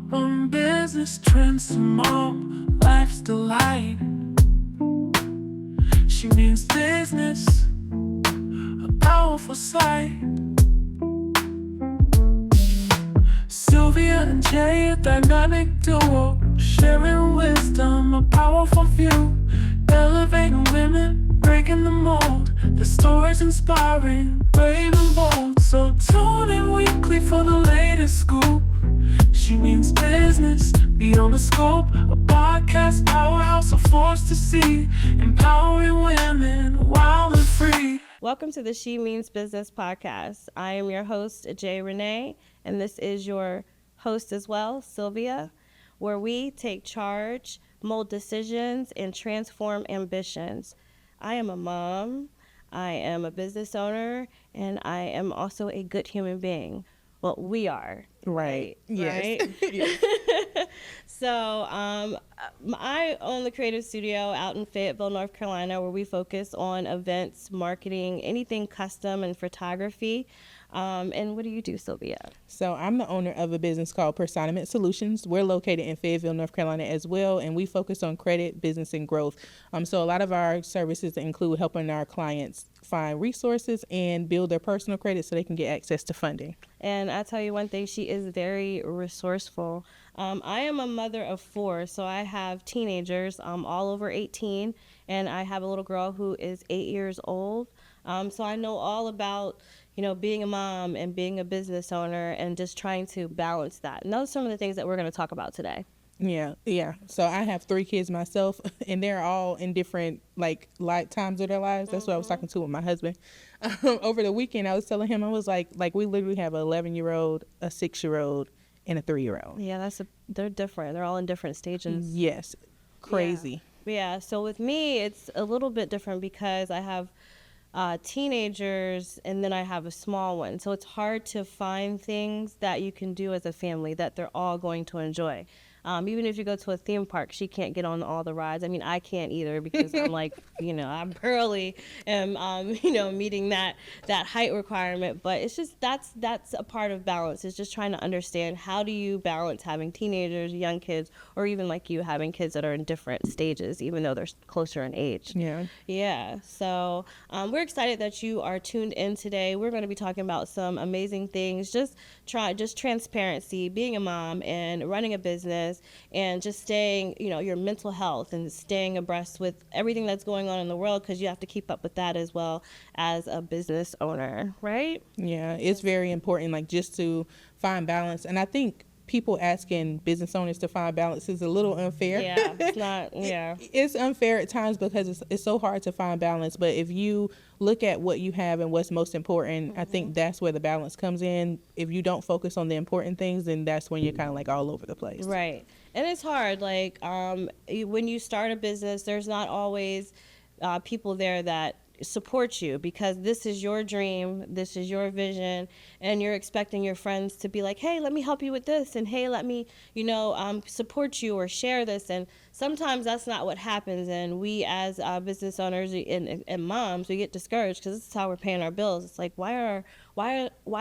From business trends to mom, life's delight. She means business, a powerful sight. Sylvia and Jae, a dynamic duo, sharing wisdom, a powerful view, elevating women, breaking the mold. The stories inspiring, brave and bold. So tune in weekly for the latest scoop. She means business, beyond the scope. A podcast powerhouse, a force to see, empowering women, wild and free. Welcome to the She Means Business podcast. I am your host, Jae Renee, and this is your host as well, Sylvia, where we take charge, mold decisions, and transform ambitions. I am a mom, I am a business owner, and I am also a good human being. Well, we are. Right. Yes. Right? Yes. So I own the creative studio out in Fayetteville, North Carolina, where we focus on events, marketing, anything custom and photography. And what do you do, Sylvia? So I'm the owner of a business called Personament Solutions. We're located in Fayetteville, North Carolina as well, and we focus on credit, business, and growth. So a lot of our services include helping our clients find resources and build their personal credit so they can get access to funding. And I tell you one thing, she is very resourceful. I am a mother of 4, so I have teenagers all over 18, and I have a little girl who is 8 years old. So I know all about, being a mom and being a business owner and just trying to balance that. And those are some of the things that we're going to talk about today. Yeah. So I have 3 kids myself, and they're all in different life times of their lives. That's what I was talking to with my husband. Over the weekend, I was telling him, I was like we literally have an 11-year-old, a 6-year-old, and a 3-year-old. Yeah, they're different. They're all in different stages. Yes. Crazy. Yeah. So with me, it's a little bit different because I have teenagers and then I have a small one. So it's hard to find things that you can do as a family that they're all going to enjoy. Even if you go to a theme park, she can't get on all the rides. I mean, I can't either because I'm I barely am, meeting that height requirement. But it's just that's a part of balance. It's just trying to understand how do you balance having teenagers, young kids, or even like you having kids that are in different stages, even though they're closer in age. Yeah. Yeah. So we're excited that you are tuned in today. We're going to be talking about some amazing things. Just transparency, being a mom and running a business, and just staying, your mental health and staying abreast with everything that's going on in the world, because you have to keep up with that as well as a business owner, right? Yeah, it's very important, just to find balance. And I think people asking business owners to find balance is a little unfair. Yeah, it's not, yeah. It's unfair at times because it's so hard to find balance. But if you look at what you have and what's most important, I think that's where the balance comes in. If you don't focus on the important things, then that's when you're kind of all over the place. Right. And it's hard. When you start a business, there's not always people there that support you, because this is your dream, this is your vision, and you're expecting your friends to be like, hey, let me help you with this, and hey, let me support you or share this. And sometimes that's not what happens, and we as business owners and moms, we get discouraged because this is how we're paying our bills. It's like, why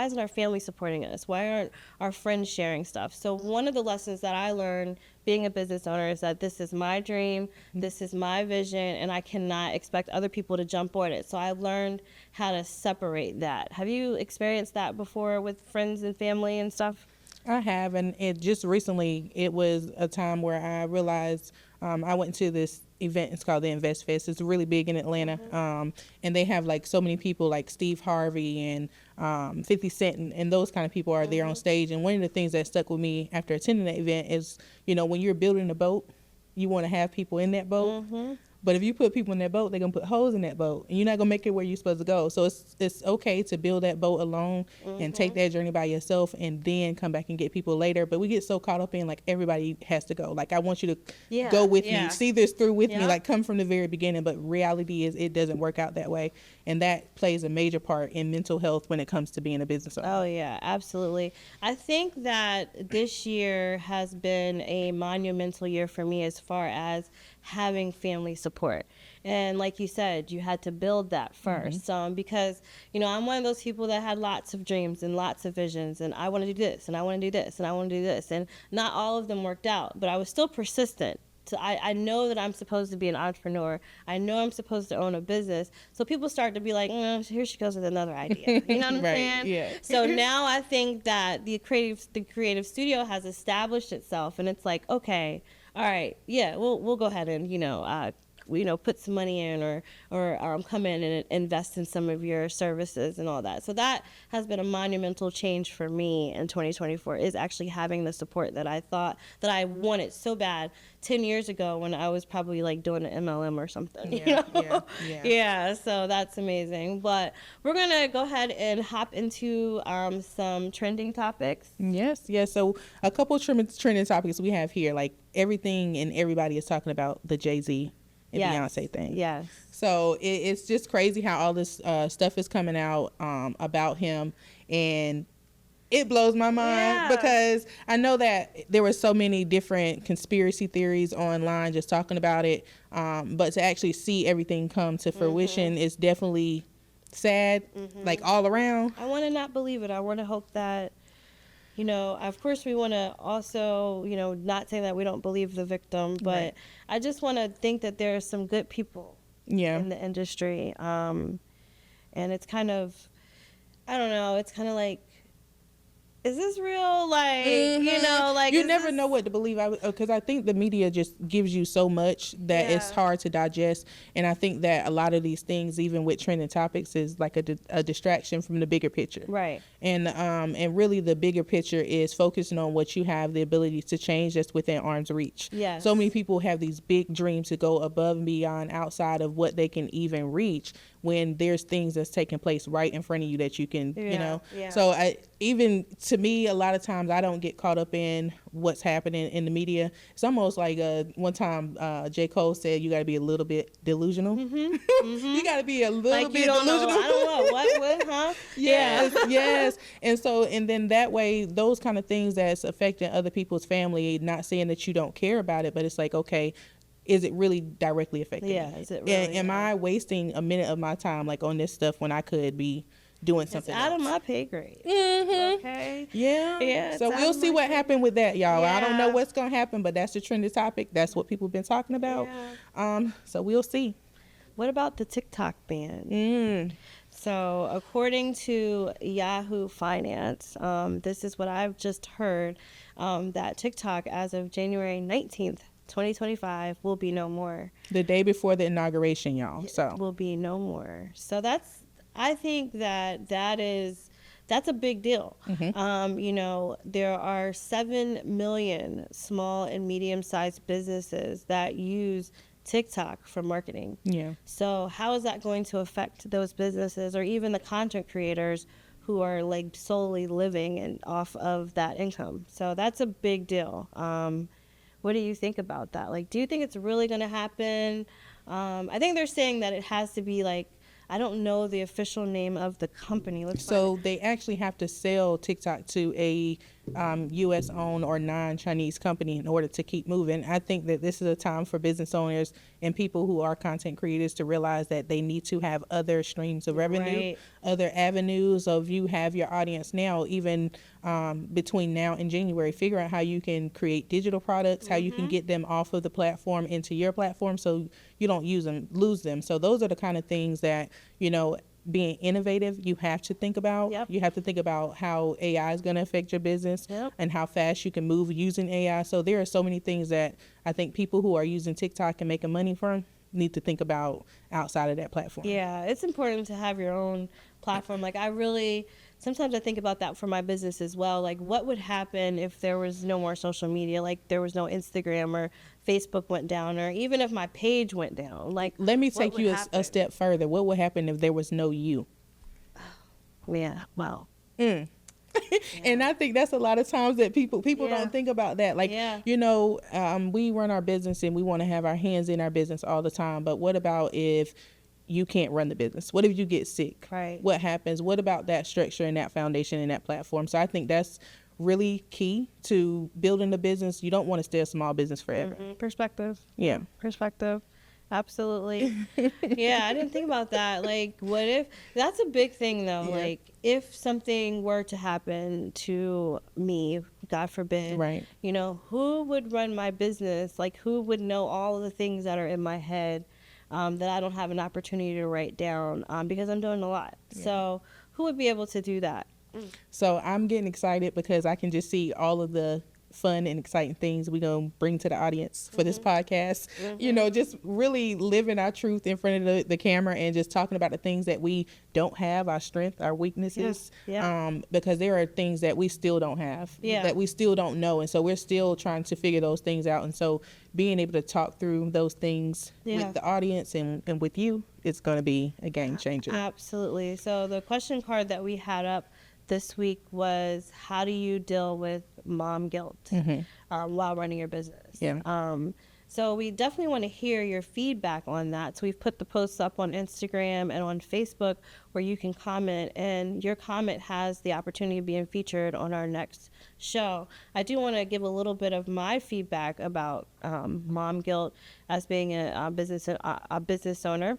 isn't our family supporting us? Why aren't our friends sharing stuff? So one of the lessons that I learned being a business owner is that this is my dream, this is my vision, and I cannot expect other people to jump on it. So I learned how to separate that. Have you experienced that before with friends and family and stuff? I have, and it just recently, it was a time where I realized I went to this event. It's called the Invest Fest. It's really big in Atlanta, and they have so many people like Steve Harvey and 50 Cent and those kind of people are there on stage. And one of the things that stuck with me after attending that event is, when you're building a boat, you want to have people in that boat. But if you put people in that boat, they're going to put holes in that boat, and you're not going to make it where you're supposed to go. So it's okay to build that boat alone and take that journey by yourself and then come back and get people later. But we get so caught up in everybody has to go. I want you to go with me, see this through with me, come from the very beginning. But reality is it doesn't work out that way. And that plays a major part in mental health when it comes to being a business owner. Oh, yeah, absolutely. I think that this year has been a monumental year for me as far as having family support. And like you said, you had to build that first, because, you know, I'm one of those people that had lots of dreams and lots of visions, and I want to do this, and I want to do this, and I want to do this. And not all of them worked out, but I was still persistent. So I know that I'm supposed to be an entrepreneur. I know I'm supposed to own a business. So people start to be like, here she goes with another idea. You know what I'm Right, saying? yeah. So now I think that the creative studio has established itself, and it's like, okay, all right, yeah, we'll go ahead and put some money in, or come in and invest in some of your services and all that. So that has been a monumental change for me in 2024, is actually having the support that I thought that I wanted so bad 10 years ago when I was probably like doing an MLM or something. Yeah, so that's amazing. But we're going to go ahead and hop into some trending topics. Yes. So a couple trending topics we have here, like everything and everybody is talking about the Jay-Z and Beyonce thing. Yes. So it's just crazy how all this stuff is coming out about him, and it blows my mind because I know that there were so many different conspiracy theories online just talking about it, but to actually see everything come to fruition is definitely sad, like all around. I want to not believe it. I want to hope that, you know, of course we want to also, you know, not say that we don't believe the victim, but Right. I just want to think that there are some good people in the industry. And it's kind of, I don't know, it's kind of like, is this real? Like, you know, like, you never know what to believe, because I think the media just gives you so much that it's hard to digest. And I think that a lot of these things, even with trending topics, is like a distraction from the bigger picture. Right. And really the bigger picture is focusing on what you have the ability to change that's within arm's reach. Yes. So many people have these big dreams to go above and beyond outside of what they can even reach, when there's things that's taking place right in front of you that you can, you know. So even to me, a lot of times I don't get caught up in what's happening in the media. It's almost like one time J. Cole said you got to be a little bit delusional. You got to be a little like, bit you don't delusional. know. I don't know. What, huh? Yes. And so, and then that way, those kind of things that's affecting other people's family, not saying that you don't care about it, but it's like, okay, is it really directly affecting me? Is it really? Am I wasting a minute of my time like on this stuff when I could be doing something out else? of my pay grade. Okay. Yeah. So we'll see what happened with that, y'all. I don't know what's gonna happen, but that's the trending topic. That's what people have been talking about. So we'll see. What about the TikTok ban? So according to Yahoo Finance, this is what I've just heard, that TikTok, as of January 19th, 2025, will be no more. The day before the inauguration, y'all. So will be no more. So I think that's a big deal. You know, there are 7 million small and medium-sized businesses that use TikTok for marketing. Yeah. So how is that going to affect those businesses, or even the content creators who are like solely living off of that income? So that's a big deal. What do you think about that? Like, do you think it's really going to happen? I think they're saying that it has to be like, I don't know the official name of the company. So they actually have to sell TikTok to a U.S. owned or non-Chinese company in order to keep moving. I think that this is a time for business owners and people who are content creators to realize that they need to have other streams of revenue, other avenues of you have your audience now, even between now and January. Figure out how you can create digital products, how you can get them off of the platform into your platform so you don't lose them. So those are the kind of things that, you know, being innovative, you have to think about. You have to think about how AI is going to affect your business and how fast you can move using AI. So there are so many things that I think people who are using TikTok and making money from need to think about outside of that platform. Yeah, it's important to have your own platform. Like, sometimes I think about that for my business as well. Like, what would happen if there was no more social media? Like, there was no Instagram, or Facebook went down, or even if my page went down. Like, let me take you a step further. What would happen if there was no you? Well. And I think that's a lot of times that people don't think about that. Like, you know, we run our business and we want to have our hands in our business all the time. But what about if you can't run the business? What if you get sick? Right. What happens? What about that structure and that foundation and that platform? So I think that's really key to building a business. You don't want to stay a small business forever. Perspective. Yeah. Perspective. Absolutely. Yeah, I didn't think about that. Like, what if that's a big thing though? Yeah. Like, if something were to happen to me, God forbid, Right. you know, who would run my business? Like, who would know all of the things that are in my head that I don't have an opportunity to write down because I'm doing a lot. Yeah. So, who would be able to do that? So I'm getting excited because I can just see all of the fun and exciting things we're going to bring to the audience for this podcast. You know, just really living our truth in front of the camera and just talking about the things that we don't have, our strength, our weaknesses. Yeah. Because there are things that we still don't have, that we still don't know. And so we're still trying to figure those things out. And so being able to talk through those things with the audience and with you, it's going to be a game changer. Absolutely. So the question card that we had up this week was, how do you deal with mom guilt while running your business? Yeah. So we definitely want to hear your feedback on that. So we've put the posts up on Instagram and on Facebook where you can comment, and your comment has the opportunity of being featured on our next show. I do want to give a little bit of my feedback about mom guilt as being a business owner.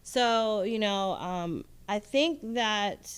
So, you know, I think that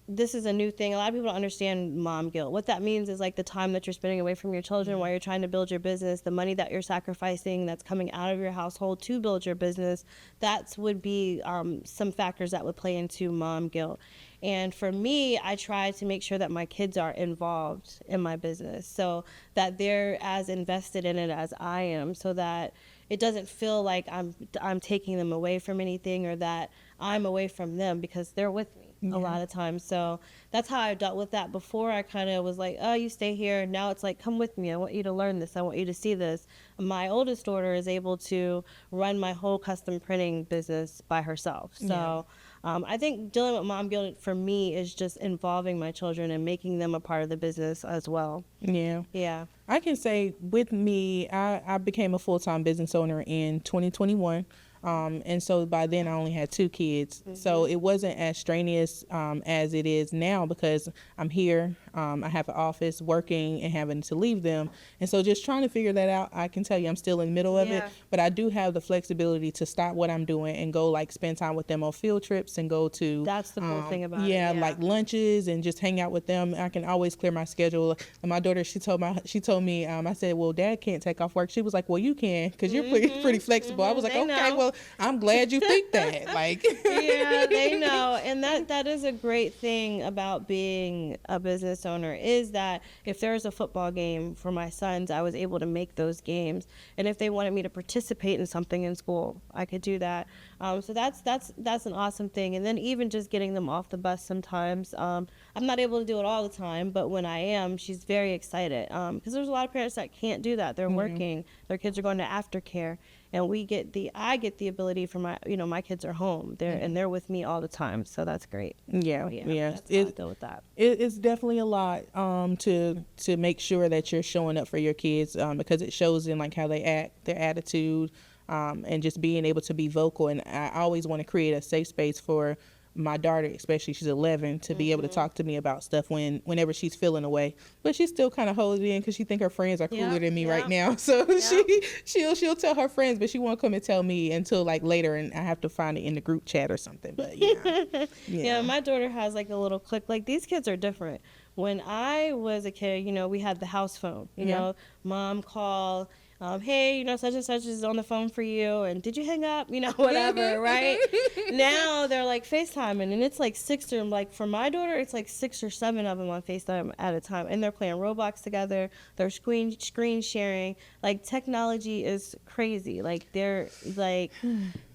this is a new thing. A lot of people don't understand mom guilt. What that means is like the time that you're spending away from your children while you're trying to build your business, the money that you're sacrificing that's coming out of your household to build your business. That would be some factors that would play into mom guilt. And for me, I try to make sure that my kids are involved in my business so that they're as invested in it as I am, so that it doesn't feel like I'm taking them away from anything or that I'm away from them, because they're with me a lot of times. So that's how I dealt with that. Before, I kind of was like, oh, you stay here. Now it's like, come with me. I want you to learn this. I want you to see this. My oldest daughter is able to run my whole custom printing business by herself. So I think dealing with mom guilt for me is just involving my children and making them a part of the business as well. Yeah. Yeah. I can say with me, I became a full-time business owner in 2021. And so by then I only had 2 kids. So it wasn't as strenuous as it is now, because I'm here. I have an office, working and having to leave them. And so just trying to figure that out, I can tell you I'm still in the middle of it. But I do have the flexibility to stop what I'm doing and go like spend time with them on field trips and go to. That's the cool thing about it. Like lunches and just hang out with them. I can always clear my schedule. And my daughter, she told me, I said, well, Dad can't take off work. She was like, well, you can, because you're pretty flexible. I was like, okay, well, I'm glad you think that. Like, yeah, they know. And that is a great thing about being a business owner, is that if there was a football game for my sons, I was able to make those games. And if they wanted me to participate in something in school, I could do that. So that's an awesome thing. And then even just getting them off the bus sometimes. I'm not able to do it all the time, but when I am, she's very excited. Because there's a lot of parents that can't do that. They're working. Their kids are going to aftercare. And I get the ability for my kids are home. They're with me all the time. So that's great. Yeah. That's how I deal with that. It's definitely a lot to make sure that you're showing up for your kids, because it shows in like how they act, their attitude, and just being able to be vocal. And I always want to create a safe space for my daughter, especially, she's 11, to be able to talk to me about stuff whenever she's feeling away. But she still kind of holds it in because she think her friends are cooler than me right now. So she'll tell her friends, but she won't come and tell me until like later, and I have to find it in the group chat or something. But yeah, my daughter has like a little clique. Like, these kids are different. When I was a kid, we had the house phone. You know, mom call. Hey, such and such is on the phone for you, and did you hang up? Whatever, right? Now they're like FaceTiming, and it's like 6 or like for my daughter, it's like 6 or 7 of them on FaceTime at a time, and they're playing Roblox together. They're screen sharing. Like, technology is crazy. Like, they're like.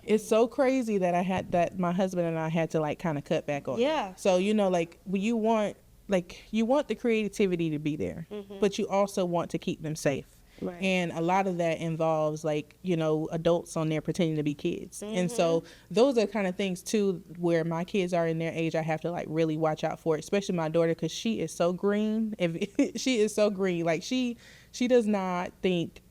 It's so crazy that my husband and I had to like kind of cut back on. Yeah. So like you want the creativity to be there, but you also want to keep them safe. Right. And a lot of that involves adults on there pretending to be kids. And so those are kind of things too, where my kids are in their age, I have to like really watch out for, especially my daughter, because she is so green. She is so green. Like she does not think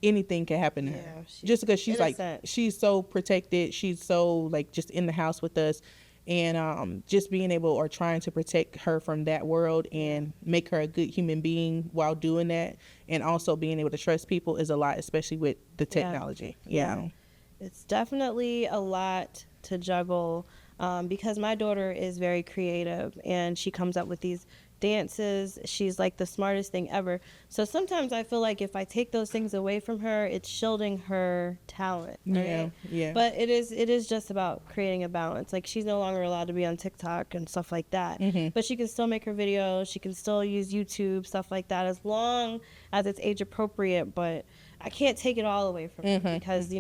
anything can happen to her, just because she's innocent. Like, she's so protected. She's so like just in the house with us. and just being able or trying to protect her from that world and make her a good human being while doing that, and also being able to trust people is a lot, especially with the technology. Yeah. It's definitely a lot to juggle, because my daughter is very creative and she comes up with these dances. She's like the smartest thing ever. So sometimes I feel like if I take those things away from her, it's shielding her talent. Right? Yeah, yeah. But it is just about creating a balance. Like, she's no longer allowed to be on TikTok and stuff like that. But she can still make her videos. She can still use YouTube, stuff like that, as long as it's age appropriate. But I can't take it all away from her, because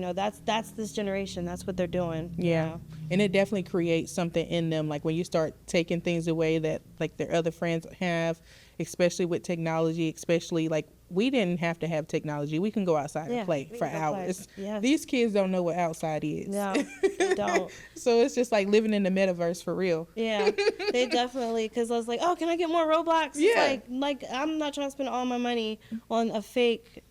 that's this generation. That's what they're doing. Yeah. And it definitely creates something in them. Like when you start taking things away that like their other friends have, especially with technology, especially like we didn't have to have technology. We can go outside and play for hours. Yes. These kids don't know what outside is. No, they don't. So it's just like living in the metaverse for real. Yeah, they definitely, because I was like, oh, can I get more Roblox? Yeah. It's like I'm not trying to spend all my money on a fake,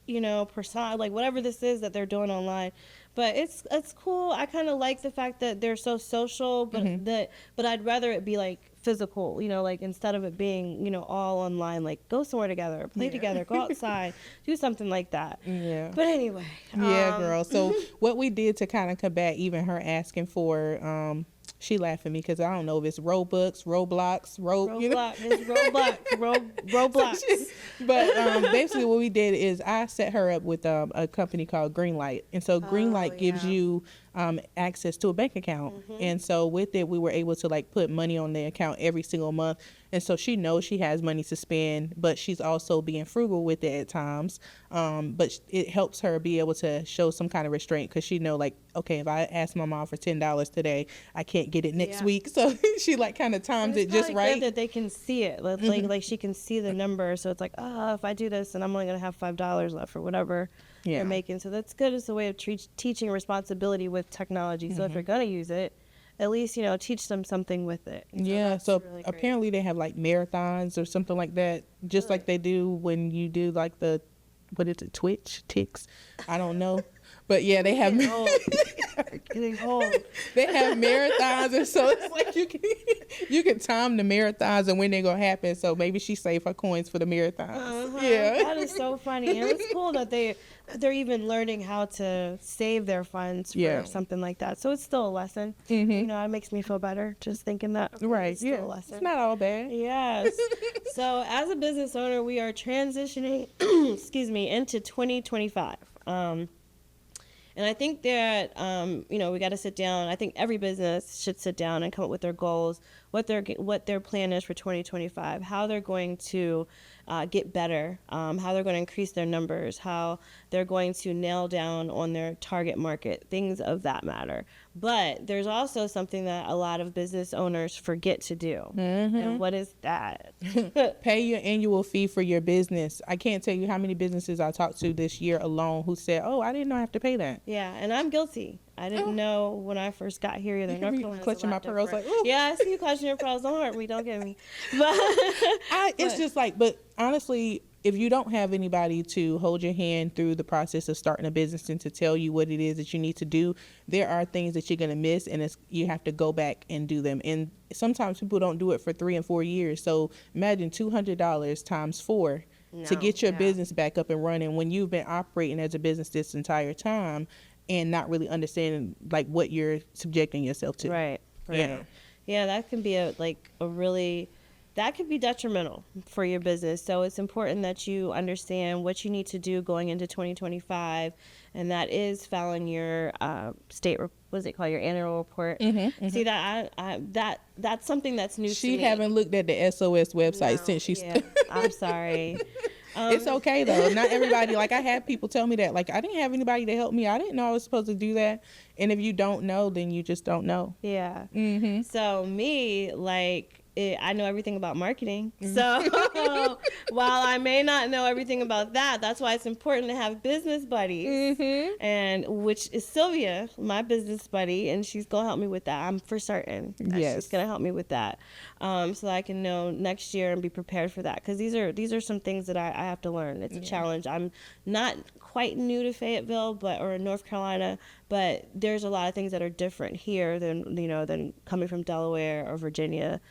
persona, like whatever this is that they're doing online. But it's cool. I kind of like the fact that they're so social, but I'd rather it be like physical, like instead of it being, all online, like go somewhere together, play together, go outside, do something like that. Yeah. But anyway. Yeah, girl. So what we did to kind of combat even her asking for, she laughed at me because I don't know if it's Robux, Roblox, It's Roblox. But basically what we did is I set her up with a company called Greenlight. And so Greenlight gives you access to a bank account. And so with it, we were able to like put money on the account every single month. And so she knows she has money to spend, but she's also being frugal with it at times. But it helps her be able to show some kind of restraint, because she know like, okay, if I ask my mom for $10 today, I can't get it next week. So she like kind of times it just right. Good that they can see it, like she can see the number. So it's like, if I do this, and I'm only gonna have $5 left or whatever they're making. So that's good. It's a way of teaching responsibility with technology. So if you're gonna use it, at least teach them something with it. So really apparently they have like marathons or something like that, just like they do when you do like the, what is it, Twitch ticks, I don't know. But yeah, they have getting old. They have marathons, and so it's like you can time the marathons and when they're gonna happen. So maybe she saved her coins for the marathons. Yeah, that is so funny, and it's cool that they're even learning how to save their funds for something like that. So it's still a lesson. It makes me feel better just thinking that. Right. It's still a lesson. It's not all bad. Yes. So as a business owner, we are transitioning, into 2025. And I think that, we got to sit down. I think every business should sit down and come up with their goals, what their plan is for 2025, how they're going to get better, how they're going to increase their numbers, how they're going to nail down on their target market, things of that matter. But there's also something that a lot of business owners forget to do. And what is that? Pay your annual fee for your business. I can't tell you how many businesses I talked to this year alone who said, oh, I didn't know I have to pay that. Yeah, and I'm guilty. I didn't know when I first got here either. North Carolina's clutching my pearls like, ooh. Yeah, I see you clutching your pearls. Don't hurt me. Don't get me. But it's just like, but honestly, if you don't have anybody to hold your hand through the process of starting a business and to tell you what it is that you need to do, there are things that you're going to miss, and you have to go back and do them. And sometimes people don't do it for 3 and 4 years. So imagine $200 times 4 to get your business back up and running when you've been operating as a business this entire time and not really understanding like what you're subjecting yourself to. Right. Yeah, that can be that could be detrimental for your business. So it's important that you understand what you need to do going into 2025, and that is filing your what's it called, your annual report. See that that's something that's new to me. She haven't looked at the SOS website since she's. Yeah, I'm sorry. It's okay though. Not everybody, like I had people tell me that, like I didn't have anybody to help me. I didn't know I was supposed to do that. And if you don't know, then you just don't know. Yeah. So me, like, I know everything about marketing. So while I may not know everything about that, that's why it's important to have business buddies. And which is Sylvia, my business buddy, and she's gonna help me with that. I'm for certain that Yes. she's gonna help me with that, so that I can know next year and be prepared for that. Because these are some things that I have to learn. It's a challenge. I'm not quite new to Fayetteville, or North Carolina, but there's a lot of things that are different here than coming from Delaware or Virginia,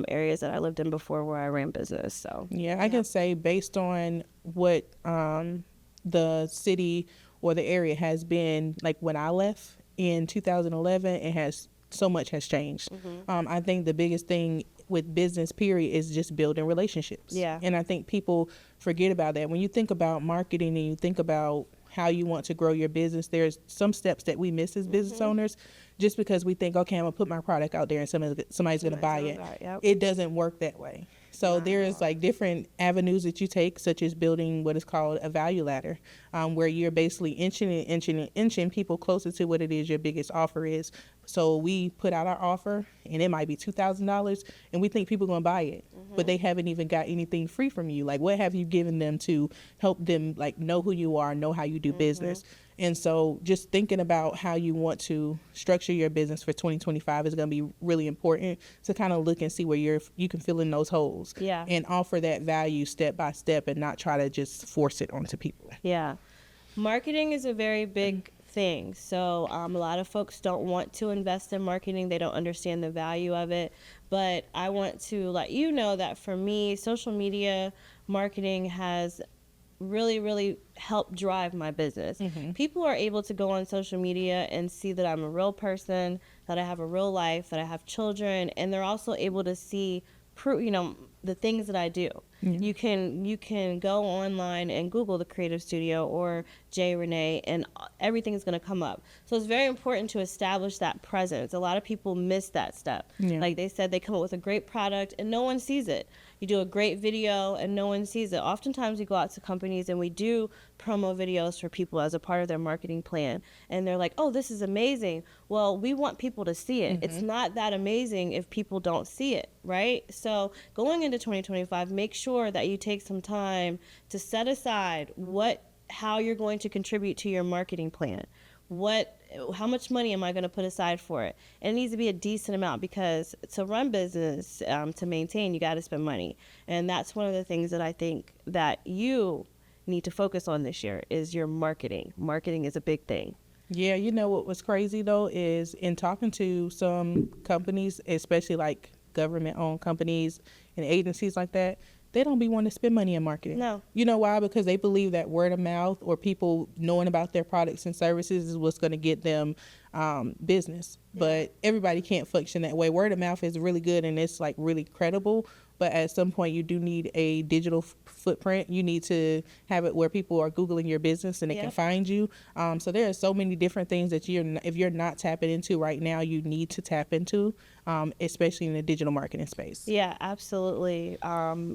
areas that I lived in before where I ran business. So Yeah, I can say based on what the city or the area has been like when I left in 2011, it has so much has changed. I think the biggest thing with business period is just building relationships. Yeah. And I think people forget about that. When you think about marketing and you think about how you want to grow your business, there's some steps that we miss as business owners just because we think, okay, I'm gonna put my product out there and somebody's gonna buy it. Yep. It doesn't work that way. So there's like different avenues that you take, such as building what is called a value ladder, where you're basically inching people closer to what it is your biggest offer is. So we put out our offer, and it might be $2,000, and we think people are gonna buy it, but they haven't even got anything free from you. Like, what have you given them to help them like know who you are, know how you do business? And so just thinking about how you want to structure your business for 2025 is going to be really important to kind of look and see where you can fill in those holes. Yeah. And offer that value step by step and not try to just force it onto people. Yeah. Marketing is a very big thing. So a lot of folks don't want to invest in marketing. They don't understand the value of it. But I want to let you know that for me, social media marketing has really helped drive my business. People are able to go on social media and see that I'm a real person, that I have a real life, that I have children, and they're also able to see the things that I do. You can go online and Google the Creative Studio or J. Renee, and everything is going to come up. So it's very important to establish that presence. A lot of people miss that step. Like they said, they come up with a great product and no one sees it. You do a great video and no one sees it. Oftentimes we go out to companies and we do promo videos for people as a part of their marketing plan. And they're like, oh, this is amazing. Well, we want people to see it. It's not that amazing if people don't see it, right? So going into 2025, make sure that you take some time to set aside how you're going to contribute to your marketing plan. How much money am I going to put aside for it? And it needs to be a decent amount, because to run business, to maintain, you got to spend money. And that's one of the things that I think that you need to focus on this year is your marketing. Marketing is a big thing. Yeah, you know what was crazy though is in talking to some companies, especially like government-owned companies and agencies like that, they don't be wanting to spend money in marketing. No. You know why? Because they believe that word of mouth or people knowing about their products and services is what's going to get them business. But everybody can't function that way. Word of mouth is really good and it's like really credible. But at some point, you do need a digital footprint. You need to have it where people are Googling your business and they can find you. So there are so many different things that if you're not tapping into right now, you need to tap into, especially in the digital marketing space. Yeah, absolutely.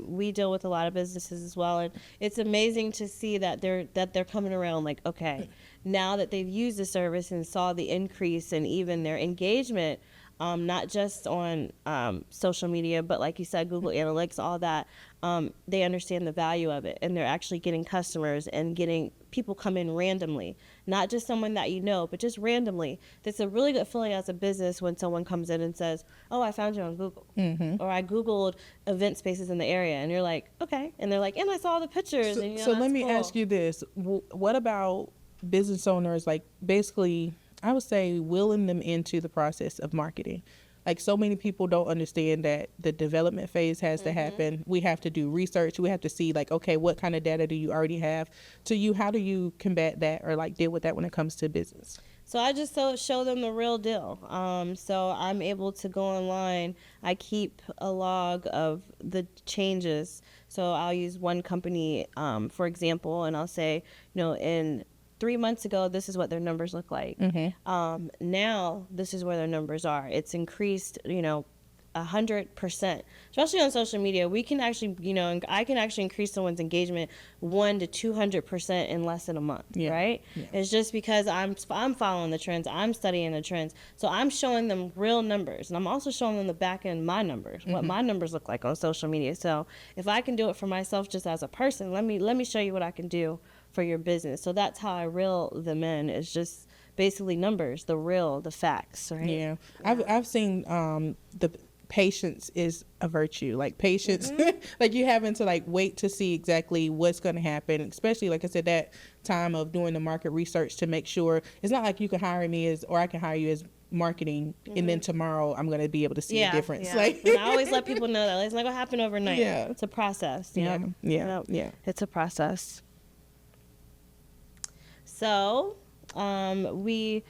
We deal with a lot of businesses as well, and it's amazing to see that they're coming around. Like, okay, now that they've used the service and saw the increase and even their engagement. Not just on social media, but like you said, Google Analytics, all that, they understand the value of it, and they're actually getting customers and getting people come in randomly, not just someone that you know, but just randomly. That's a really good feeling as a business when someone comes in and says, oh, I found you on Google, or I Googled event spaces in the area, and you're like, okay, and they're like, and I saw the pictures. So, and, so let me cool. ask you this. What about business owners, like basically, I would say wheeling them into the process of marketing. Like so many people don't understand that the development phase has to happen. We have to do research. We have to see like, okay, what kind of data do you already have? How do you combat that or like deal with that when it comes to business? So I just show them the real deal. So I'm able to go online. I keep a log of the changes. So I'll use one company, for example, and I'll say, in 3 months ago, this is what their numbers look like. Now, this is where their numbers are. It's increased, 100%, especially on social media. We can actually, I can actually increase someone's engagement 100 to 200% in less than a month, right? Yeah. It's just because I'm following the trends, I'm studying the trends, so I'm showing them real numbers, and I'm also showing them the back end my numbers, what my numbers look like on social media. So if I can do it for myself just as a person, let me show you what I can do for your business. So that's how I reel them in. It's just basically numbers, the facts, right? Yeah. I've seen the patience is a virtue. Like patience, like you having to like wait to see exactly what's going to happen, especially like I said, that time of doing the market research to make sure it's not like you can hire me or I can hire you as marketing and then tomorrow I'm going to be able to see a difference. Yeah. Like and I always let people know that it's not going to happen overnight. Yeah. It's a process. Yeah. It's a process. So, Okay.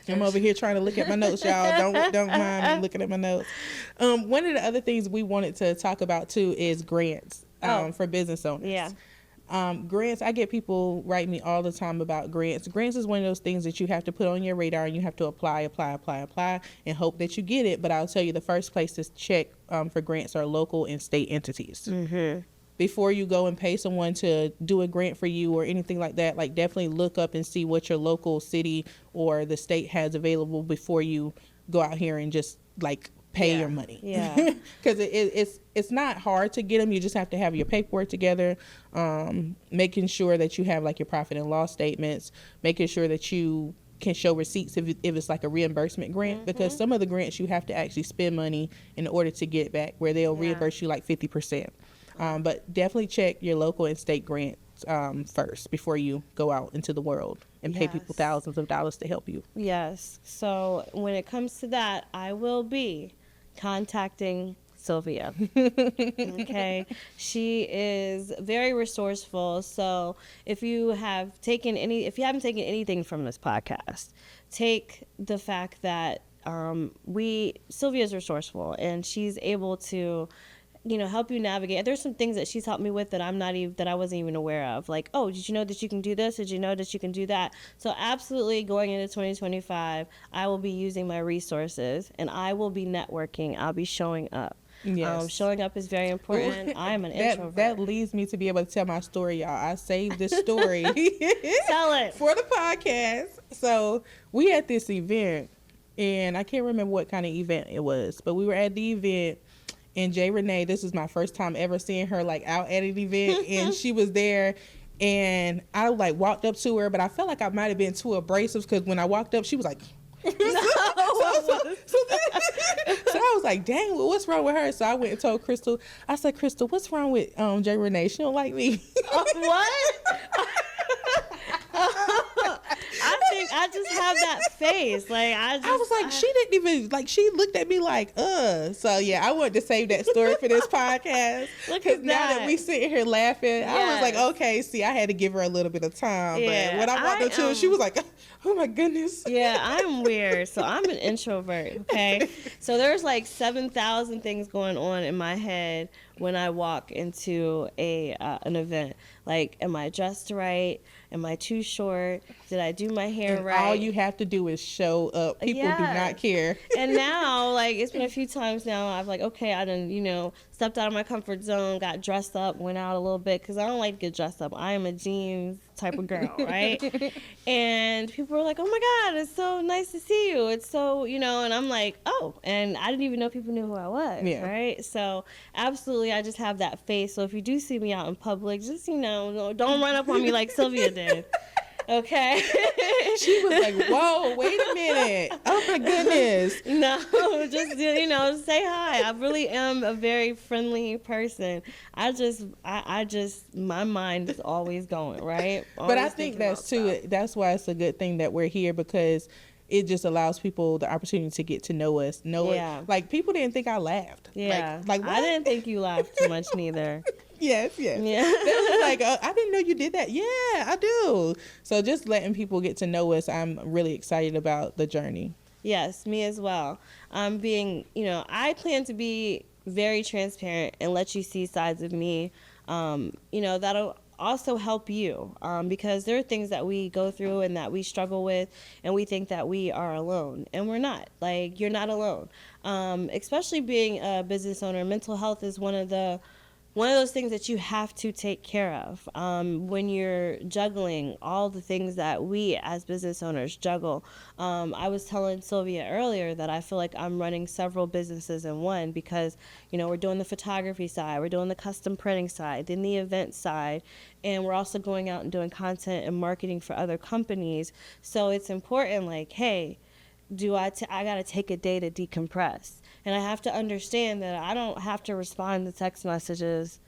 I'm over here trying to look at my notes, y'all. Don't mind me looking at my notes. One of the other things we wanted to talk about too is grants for business owners. Yeah. Grants, I get people write me all the time about grants. Grants is one of those things that you have to put on your radar and you have to apply and hope that you get it. But I'll tell you, the first place to check for grants are local and state entities. Mm-hmm. Before you go and pay someone to do a grant for you or anything like that, like definitely look up and see what your local city or the state has available before you go out here and just like pay your money. Yeah. Because it's not hard to get them. You just have to have your paperwork together, making sure that you have like your profit and loss statements, making sure that you can show receipts if it's like a reimbursement grant, because some of the grants you have to actually spend money in order to get back, where they'll reimburse you like 50%. But definitely check your local and state grants first before you go out into the world and pay people thousands of dollars to help you. Yes. So when it comes to that, I will be contacting Sylvia. Okay. She is very resourceful. So if you haven't taken anything from this podcast, take the fact that Sylvia is resourceful and she's able to help you navigate. There's some things that she's helped me with that I wasn't even aware of. Like, oh, did you know that you can do this? Did you know that you can do that? So absolutely, going into 2025, I will be using my resources and I will be networking. I'll be showing up. Yes. Showing up is very important. I'm an introvert. That leads me to be able to tell my story, y'all. I saved this story. Tell it. For the podcast. So we had this event, and I can't remember what kind of event it was, but we were at the event. And Jae Renee, this was my first time ever seeing her like out at an event, and she was there, and I like walked up to her, but I felt like I might have been too abrasive because when I walked up, she was like, so I was like, dang, well, what's wrong with her? So I went and told Crystal. I said, Crystal, what's wrong with Jae Renee? She don't like me. What? I think I just have that face. Like I was like, she didn't even like. She looked at me like, So yeah, I wanted to save that story for this podcast. Because now that we sitting here laughing, I was like, okay, see, I had to give her a little bit of time. Yeah, but when I walked up to her, she was like, oh my goodness. Yeah, I'm weird. So I'm an introvert. Okay, so there's like 7,000 things going on in my head when I walk into an event. Like, am I dressed right? Am I too short? Did I do my hair right? All you have to do is show up. People do not care. And now, like, it's been a few times now, I've like, okay, I done, stepped out of my comfort zone, got dressed up, went out a little bit, because I don't like to get dressed up. I am a jeans type of girl, right? And people were like, oh my God, it's so nice to see you. It's so, and I'm like, oh, and I didn't even know people knew who I was, right? So absolutely, I just have that face. So if you do see me out in public, just, don't run up on me like Sylvia did. Okay. She was like, whoa, wait a minute. Oh my goodness. No, just, say hi. I really am a very friendly person. I just, my mind is always going, right? But I think that's that's why it's a good thing that we're here, because it just allows people the opportunity to get to know us. Like, people didn't think I laughed. Yeah. Like I didn't think you laughed too much neither. Yes. Yeah. They was like, I didn't know you did that. Yeah, I do. So just letting people get to know us, I'm really excited about the journey. Yes, me as well. I plan to be very transparent and let you see sides of me, that'll also help you, because there are things that we go through and that we struggle with, and we think that we are alone, and we're not. Like, you're not alone. Especially being a business owner, mental health is one of those things that you have to take care of, when you're juggling all the things that we as business owners juggle. I was telling Sylvia earlier that I feel like I'm running several businesses in one, because, we're doing the photography side, we're doing the custom printing side, then the event side, and we're also going out and doing content and marketing for other companies. So it's important, like, hey, I got to take a day to decompress. And I have to understand that I don't have to respond to text messages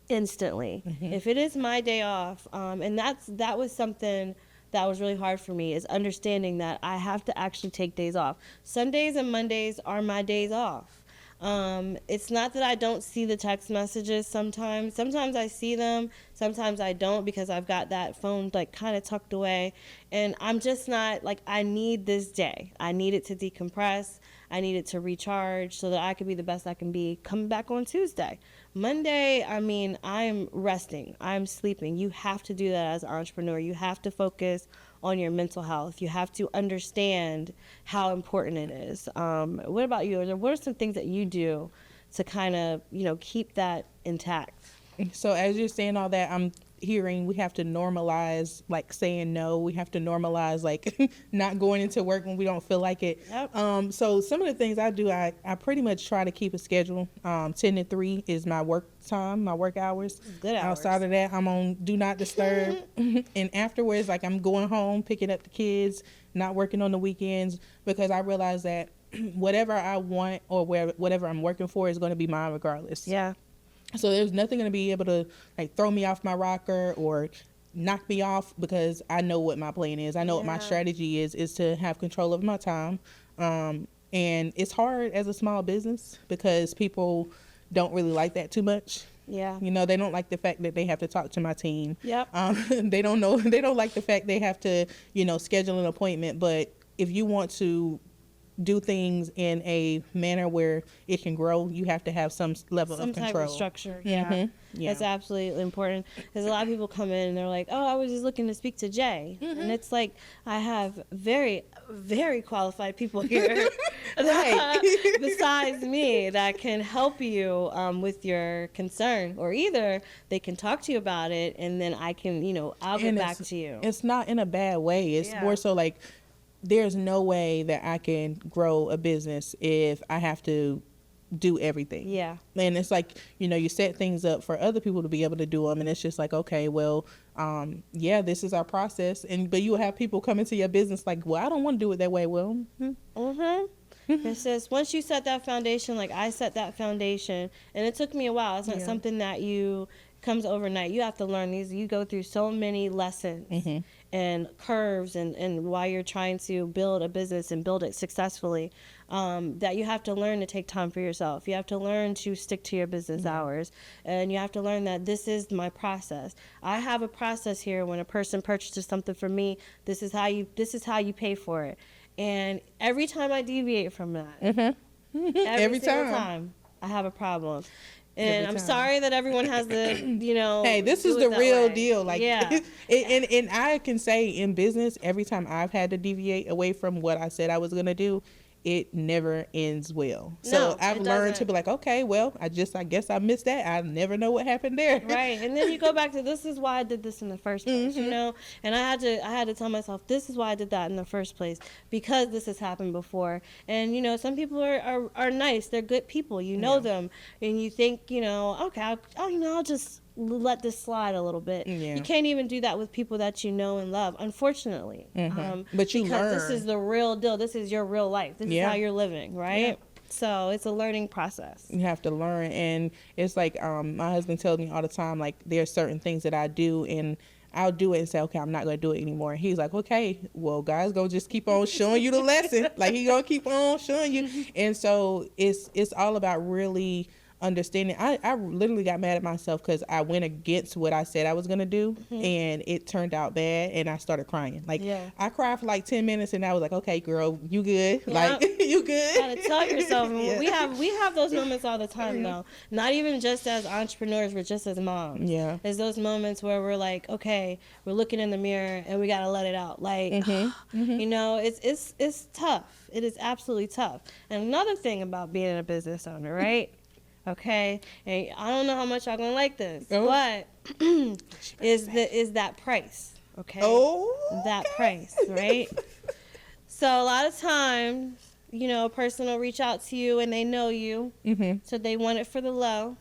instantly. If it is my day off, and that was something that was really hard for me, is understanding that I have to actually take days off. Sundays and Mondays are my days off. It's not that I don't see the text messages sometimes. Sometimes I see them, sometimes I don't, because I've got that phone like kind of tucked away. And I'm just not, like, I need this day. I need it to decompress. I need it to recharge so that I can be the best I can be coming back on Tuesday. Monday, I'm resting. I'm sleeping. You have to do that as an entrepreneur. You have to focus on your mental health. You have to understand how important it is. What about you? What are some things that you do to kind of, keep that intact? So as you're saying all that, I'm hearing we have to normalize, like, saying no. We have to normalize, like, not going into work when we don't feel like it. Yep. So some of the things I do, I pretty much try to keep a schedule. 10 to 3 is my work time, my work hours. Good hours. Outside of that, I'm on do not disturb. And afterwards, like, I'm going home, picking up the kids, not working on the weekends, because I realize that whatever I want or whatever I'm working for is going to be mine regardless. Yeah. So there's nothing going to be able to, like, throw me off my rocker or knock me off, because I know what my plan is. I know what my strategy is to have control of my time. And it's hard as a small business because people don't really like that too much. Yeah. They don't like the fact that they have to talk to my team. Yep. They don't like the fact they have to, schedule an appointment. But if you want to do things in a manner where it can grow, you have to have some level of control. Some type of structure. Yeah. Yeah. That's absolutely important, because a lot of people come in and they're like, oh, I was just looking to speak to Jay. And it's like, I have very, very qualified people here besides me that can help you with your concern, or either they can talk to you about it and then I can, I'll get back to you. It's not in a bad way. It's more so like, there's no way that I can grow a business if I have to do everything. Yeah. And it's like, you set things up for other people to be able to do them. And it's just like, okay, well, this is our process. But you will have people come into your business like, well, I don't want to do it that way. Well, It says once you set that foundation, like I set that foundation, and it took me a while. It's not something that comes overnight. You have to learn these. You go through so many lessons and curves, and while you're trying to build a business and build it successfully, that you have to learn to take time for yourself. You have to learn to stick to your business hours, and you have to learn that this is my process. I have a process here. When a person purchases something from me, this is how you pay for it. And every time I deviate from that, every single time, I have a problem. And I'm sorry that everyone has the, hey, this is the real deal. Like, and I can say in business, every time I've had to deviate away from what I said I was going to do, it never ends well. So I've learned to be like, okay, well, I guess I missed that. I never know what happened there. Right. And then you go back to, this is why I did this in the first place, and I had to tell myself, this is why I did that in the first place, because this has happened before. And, some people are nice. They're good people. You know them, and you think, okay, I'll just let this slide a little bit. You can't even do that with people that you know and love, unfortunately. But you learn. This is the real deal. This is your real life. This is how you're living, right? So it's a learning process. You have to learn. And it's like, my husband tells me all the time, like, there are certain things that I do, and I'll do it and say, okay, I'm not going to do it anymore. He's like, okay, well, God's going to just keep on showing you the lesson. Like, he's going to keep on showing you. And so it's all about really understanding. I literally got mad at myself because I went against what I said I was going to do, and it turned out bad, and I started crying. Like, I cried for like 10 minutes, and I was like, okay, girl, you good. Like, You good? Gotta tell yourself. Yeah. We have those moments all the time though. Not even just as entrepreneurs, but just as moms. Yeah. There's those moments where we're like, okay, we're looking in the mirror and we gotta let it out. Like, you know, it's tough. It is absolutely tough. And another thing about being a business owner, right? Okay, and I don't know how much y'all gonna like this, but is that price? Okay. Oh. That price, right? So a lot of times, you know, a person will reach out to you and they know you, so they want it for the low,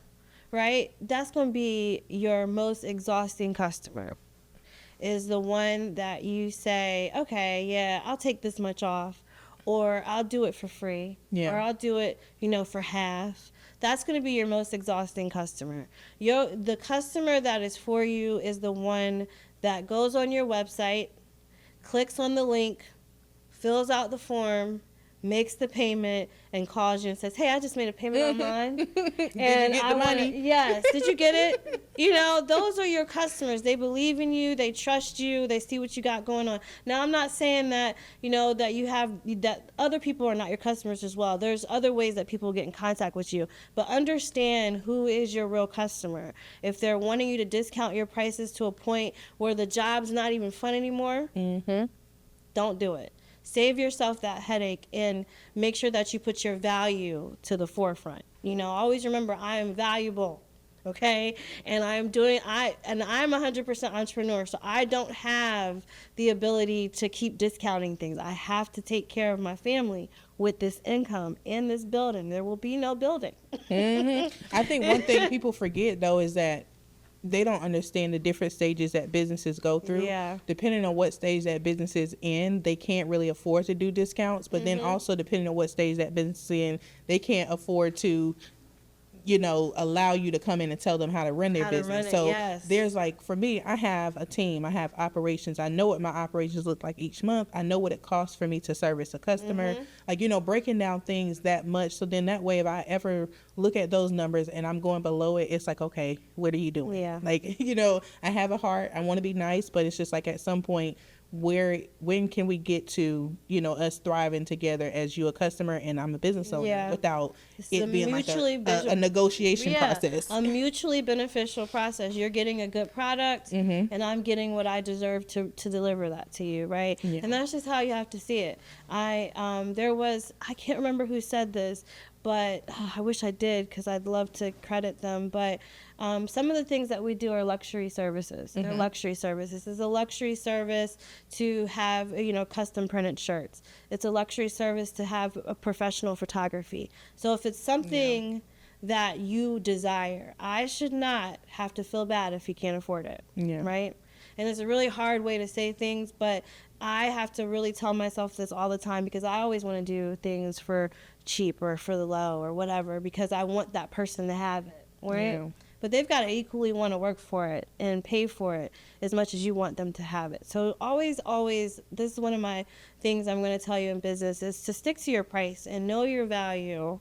right? That's going to be your most exhausting customer, is the one that you say, okay, yeah, I'll take this much off, or I'll do it for free, or I'll do it, you know, for half. That's going to be your most exhausting customer. The customer that is for you is the one that goes on your website, clicks on the link, fills out the form, makes the payment, and calls you and says, hey, I just made a payment online. Did you And get I the money? Yes. Did you get it? You know, those are your customers. They believe in you. They trust you. They see what you got going on. Now, I'm not saying that, you know, that other people are not your customers as well. There's other ways that people get in contact with you. But understand who is your real customer. If they're wanting you to discount your prices to a point where the job's not even fun anymore, don't do it. Save yourself that headache and make sure that you put your value to the forefront. You know, always remember, I am valuable, okay? And I'm 100% entrepreneur, so I don't have the ability to keep discounting things. I have to take care of my family with this income in this building. There will be no building. I think one thing people forget, though, is that they don't understand the different stages that businesses go through. Yeah. Depending on what stage that business is in, they can't really afford to do discounts. But then also depending on what stage that business is in, they can't afford to, you know, allow you to come in and tell them how to run their business. So there's like, for me, I have a team, I have operations. I know what my operations look like each month. I know what it costs for me to service a customer. Like, you know, breaking down things that much. So then that way, if I ever look at those numbers and I'm going below it, it's like, okay, what are you doing? Yeah. Like, you know, I have a heart. I want to be nice, but it's just like at some point, when can we get to, you know, us thriving together as you a customer and I'm a business owner without it being like a negotiation process. A mutually beneficial process. You're getting a good product and I'm getting what I deserve to deliver that to you, right? And that's just how you have to see it. I can't remember who said this, but I wish I did because I'd love to credit them. But some of the things that we do are luxury services. They're luxury services. It's a luxury service to have, you know, custom printed shirts. It's a luxury service to have a professional photography. So if it's something that you desire, I should not have to feel bad if you can't afford it, right? And it's a really hard way to say things, but I have to really tell myself this all the time because I always want to do things for cheap or for the low or whatever because I want that person to have it, right? But they've got to equally want to work for it and pay for it as much as you want them to have it. So always, this is one of my things I'm going to tell you in business is to stick to your price and know your value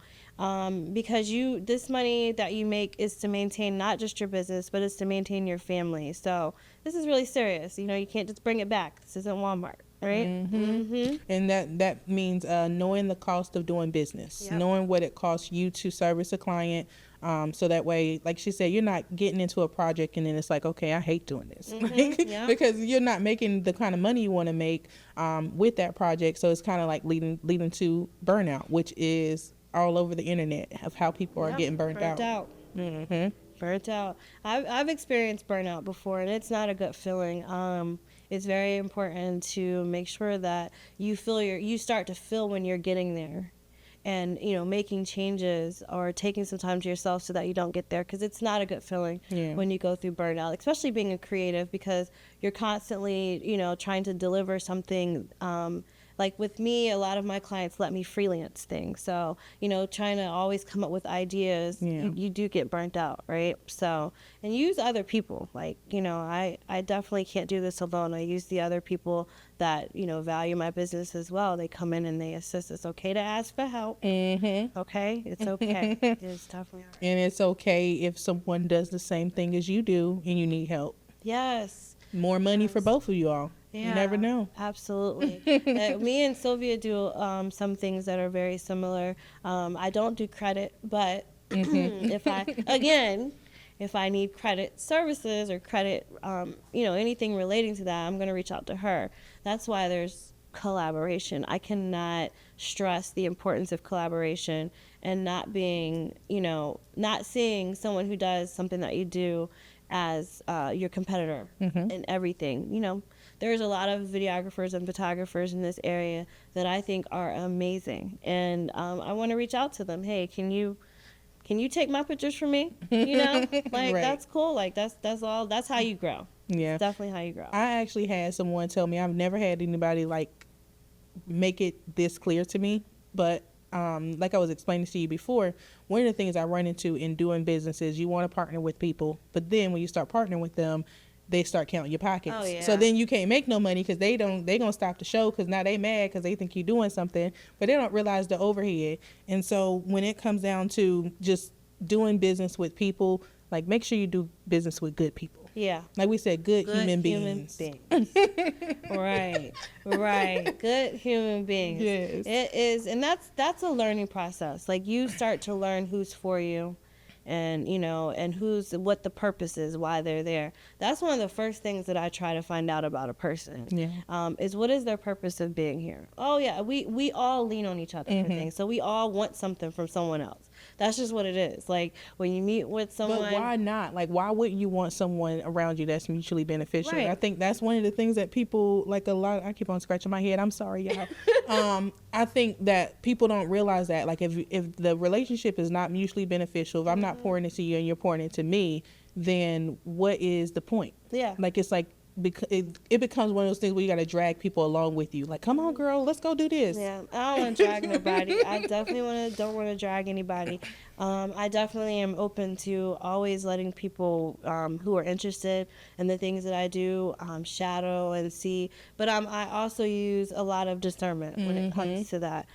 because this money that you make is to maintain not just your business, but it's to maintain your family. So this is really serious. You know, you can't just bring it back. This isn't Walmart. Right. And that means knowing the cost of doing business, knowing what it costs you to service a client. So that way, like she said, you're not getting into a project and then it's like, okay, I hate doing this because you're not making the kind of money you want to make with that project. So it's kind of like leading to burnout, which is all over the internet of how people are getting burnt out. Burnt out. I've experienced burnout before, and it's not a good feeling. It's very important to make sure that you start to feel when you're getting there, and you know, making changes or taking some time to yourself so that you don't get there, because it's not a good feeling when you go through burnout, especially being a creative, because you're constantly, you know, trying to deliver something. Like with me, a lot of my clients let me freelance things. So, you know, trying to always come up with ideas, you do get burnt out, right? So, and use other people. Like, you know, I definitely can't do this alone. I use the other people that, you know, value my business as well. They come in and they assist. It's okay to ask for help. Okay? It's okay. It's definitely all right. And it's okay if someone does the same thing as you do and you need help. Yes. More money for both of you all. You never know. Absolutely. Me and Sylvia do some things that are very similar. I don't do credit, but if I need credit services or credit, anything relating to that, I'm going to reach out to her. That's why there's collaboration. I cannot stress the importance of collaboration and not being, not seeing someone who does something that you do as your competitor in everything. There's a lot of videographers and photographers in this area that I think are amazing, and I want to reach out to them. Hey, can you take my pictures for me? Like Right. That's cool. Like that's all. That's how you grow. Yeah, It's definitely how you grow. I actually had someone tell me, I've never had anybody like make it this clear to me, but like I was explaining to you before, one of the things I run into in doing business is you want to partner with people, but then when you start partnering with them, they start counting your pockets. Oh, yeah. So then you can't make no money because they gonna stop the show because now they mad because they think you're doing something, but they don't realize the overhead. And so when it comes down to just doing business with people, like make sure you do business with good people. Yeah. Like we said, good human beings. Right. Good human beings. Yes. It is, and that's a learning process. Like you start to learn who's for you, and and what the purpose is, why they're there. That's one of the first things that I try to find out about a person. Yeah. Is what is their purpose of being here? Oh yeah, we all lean on each other for things, so we all want something from someone else. That's just what it is. Like when you meet with someone. But why not? Like, why wouldn't you want someone around you that's mutually beneficial? Right. I think that's one of the things that people, like a lot, I keep on scratching my head. I'm sorry, y'all. I think that people don't realize that. Like, if the relationship is not mutually beneficial, if I'm not pouring into you and you're pouring into me, then what is the point? Yeah. Like, it's like, it becomes one of those things where you got to drag people along with you. Like, come on, girl, let's go do this. Yeah, I don't want to drag nobody. I definitely don't want to drag anybody. I definitely am open to always letting people who are interested in the things that I do shadow and see. But I also use a lot of discernment when it comes to that,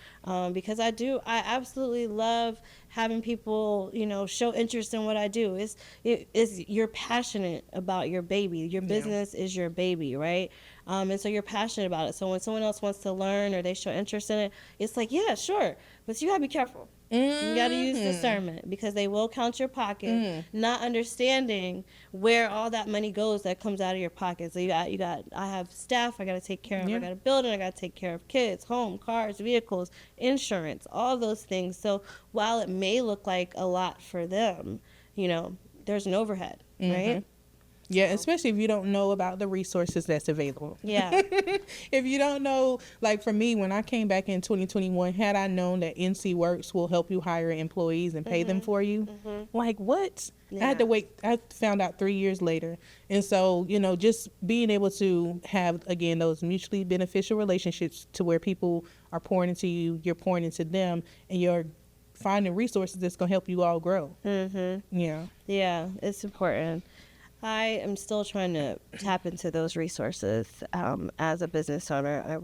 because I absolutely love having people, show interest in what I do. You're passionate about your baby. Your business is your baby, right? And so you're passionate about it. So when someone else wants to learn or they show interest in it, it's like, yeah, sure. But you got to be careful. You got to use discernment because they will count your pocket, not understanding where all that money goes that comes out of your pocket. So I have staff I got to take care of. I got a building I got to take care of, kids, home, cars, vehicles, insurance, all those things. So while it may look like a lot for them, there's an overhead, right? Yeah, especially if you don't know about the resources that's available. Yeah. If you don't know, like for me, when I came back in 2021, had I known that NC Works will help you hire employees and pay them for you, like what? Yeah. I had to wait. I found out 3 years later. And so, just being able to have, again, those mutually beneficial relationships to where people are pouring into you, you're pouring into them, and you're finding resources that's going to help you all grow. Yeah. Yeah, it's important. I am still trying to tap into those resources as a business owner.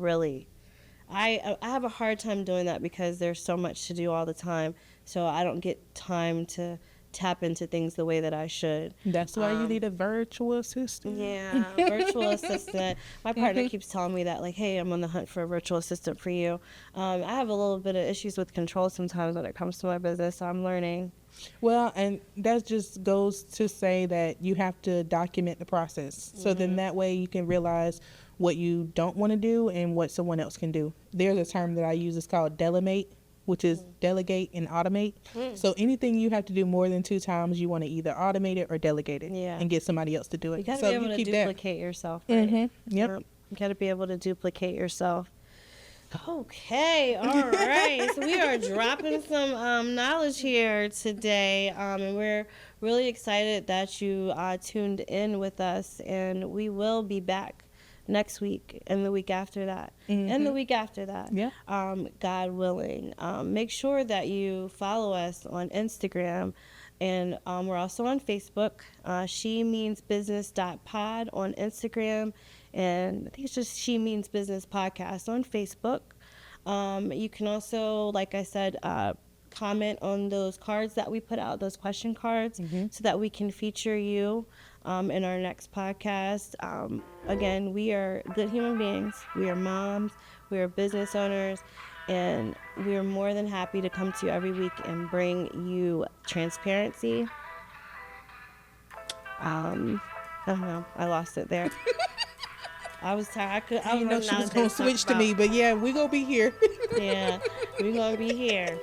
I have a hard time doing that because there's so much to do all the time. So I don't get time to tap into things the way that I should. That's why you need a virtual assistant. Yeah, virtual assistant. My partner keeps telling me that, like, hey, I'm on the hunt for a virtual assistant for you. I have a little bit of issues with control sometimes when it comes to my business, so I'm learning. Well, and that just goes to say that you have to document the process. So then that way you can realize what you don't want to do and what someone else can do. There's a term that I use, it's called delegate, which is delegate and automate. So anything you have to do more than 2 times, you want to either automate it or delegate it and get somebody else to do it. You got to so be able to duplicate yourself, right? Yep. You got to be able to duplicate yourself. Okay, all right. So we are dropping some knowledge here today, and we're really excited that you tuned in with us, and we will be back next week and the week after that and the week after that, God willing. Make sure that you follow us on Instagram, and we're also on Facebook. She Means Business.pod on Instagram, and I think it's just She Means Business Podcast on Facebook. You can also, like I said, comment on those cards that we put out, those question cards, so that we can feature you in our next podcast. Again, we are good human beings. We are moms. We are business owners. And we are more than happy to come to you every week and bring you transparency. I don't know. I lost it there. I was tired. I didn't know she was going to switch to me, but yeah, we going to be here. Yeah, we're going to be here.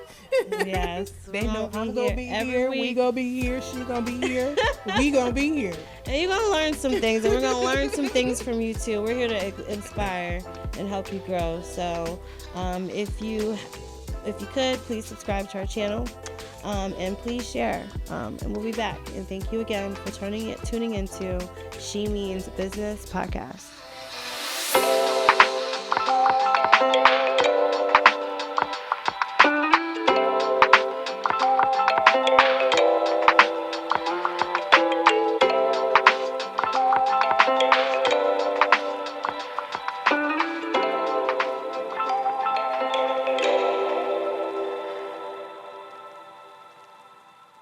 Yes. They know I'm going to be here. We going to be here. She going to be here. We going to be here. And you're going to learn some things, and we're going to learn some things from you, too. We're here to inspire and help you grow. So if you could, please subscribe to our channel. And please share. And we'll be back. And thank you again for tuning into She Means Business podcast.